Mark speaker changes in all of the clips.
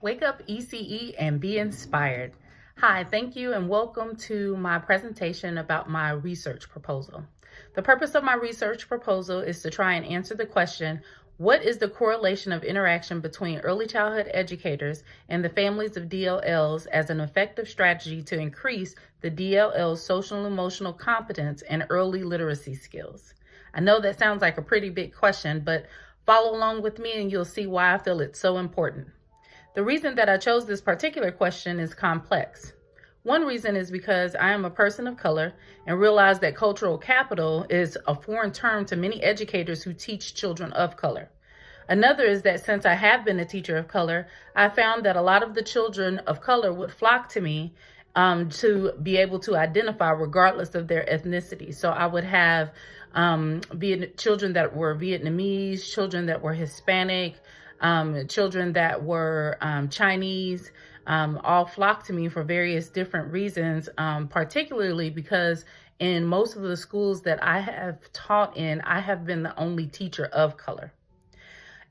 Speaker 1: Wake up ECE and be inspired. Hi, thank you and welcome to my presentation about my research proposal. The purpose of my research proposal is to try and answer the question, what is the correlation of interaction between early childhood educators and the families of DLLs as an effective strategy to increase the DLL's social and emotional competence and early literacy skills? I know that sounds like a pretty big question, but follow along with me and you'll see why I feel it's so important. The reason that I chose this particular question is complex. One reason is because I am a person of color and realize that cultural capital is a foreign term to many educators who teach children of color. Another is that since I have been a teacher of color, I found that a lot of the children of color would flock to me to be able to identify regardless of their ethnicity. So I would have children that were Vietnamese, children that were Hispanic, children that were Chinese, all flock to me for various different reasons, particularly because in most of the schools that I have taught in, I have been the only teacher of color.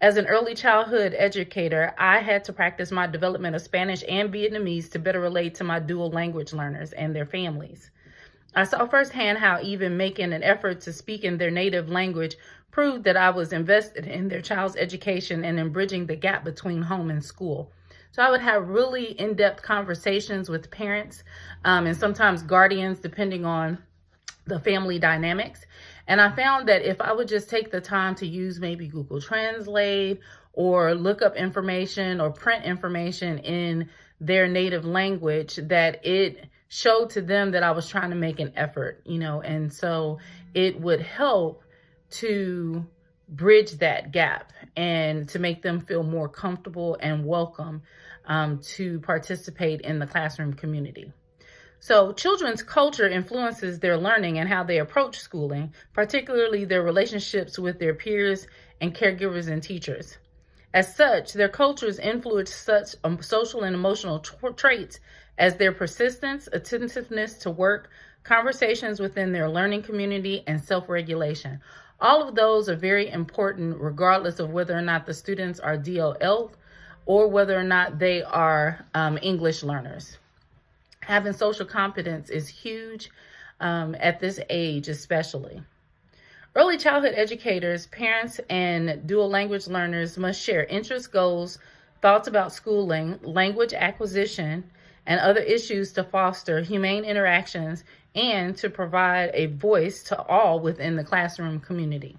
Speaker 1: As an early childhood educator, I had to practice my development of Spanish and Vietnamese to better relate to my dual language learners and their families. I saw firsthand how even making an effort to speak in their native language proved that I was invested in their child's education and in bridging the gap between home and school. So I would have really in-depth conversations with parents and sometimes guardians, depending on the family dynamics. And I found that if I would just take the time to use maybe Google Translate or look up information or print information in their native language, that it showed to them that I was trying to make an effort, and so it would help to bridge that gap and to make them feel more comfortable and welcome to participate in the classroom community. So children's culture influences their learning and how they approach schooling, particularly their relationships with their peers and caregivers and teachers. As such, their cultures influence such social and emotional traits as their persistence, attentiveness to work, conversations within their learning community, and self-regulation. All of those are very important regardless of whether or not the students are DLL or whether or not they are English learners. Having social competence is huge at this age especially. Early childhood educators, parents, and dual language learners must share interests, goals, thoughts about schooling, language acquisition, and other issues to foster humane interactions and to provide a voice to all within the classroom community.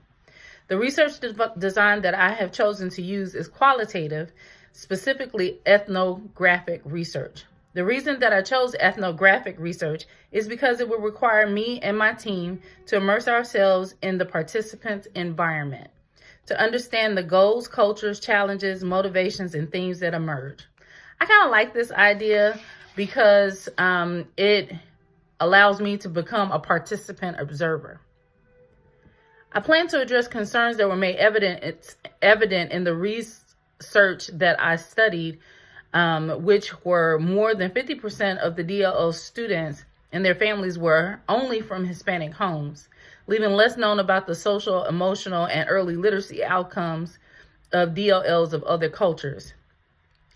Speaker 1: The research design that I have chosen to use is qualitative, specifically ethnographic research. The reason that I chose ethnographic research is because it would require me and my team to immerse ourselves in the participants' environment, to understand the goals, cultures, challenges, motivations, and themes that emerge. I kind of like this idea because it allows me to become a participant observer. I plan to address concerns that were made evident in the research that I studied, which were more than 50% of the DLL students and their families were only from Hispanic homes, leaving less known about the social, emotional, and early literacy outcomes of DLLs of other cultures.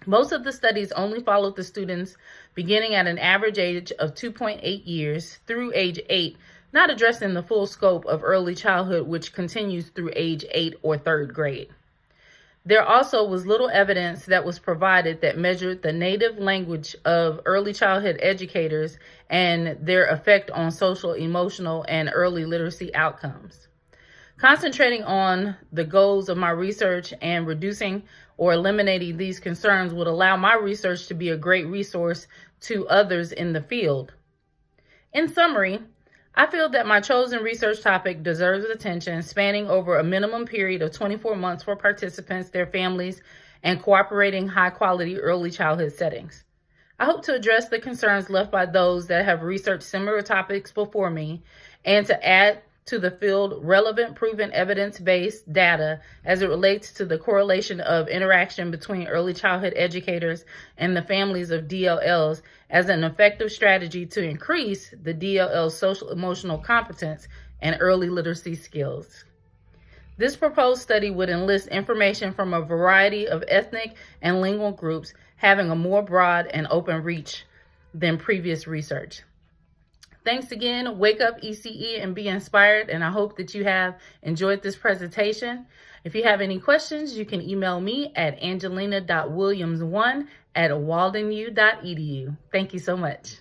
Speaker 1: Most of the studies only followed the students beginning at an average age of 2.8 years through age 8, not addressing the full scope of early childhood, which continues through age 8 or 3rd grade. There also was little evidence that was provided that measured the native language of early childhood educators and their effect on social, emotional, and early literacy outcomes. Concentrating on the goals of my research and reducing or eliminating these concerns would allow my research to be a great resource to others in the field. In summary, I feel that my chosen research topic deserves attention, spanning over a minimum period of 24 months for participants, their families, and cooperating high-quality early childhood settings. I hope to address the concerns left by those that have researched similar topics before me and to add to the field relevant, proven, evidence-based data as it relates to the correlation of interaction between early childhood educators and the families of DLLs as an effective strategy to increase the DLL's social emotional competence and early literacy skills. This proposed study would enlist information from a variety of ethnic and lingual groups, having a more broad and open reach than previous research. Thanks again. Wake up, ECE, and be inspired. And I hope that you have enjoyed this presentation. If you have any questions, you can email me at angelina.williams1@waldenu.edu. Thank you so much.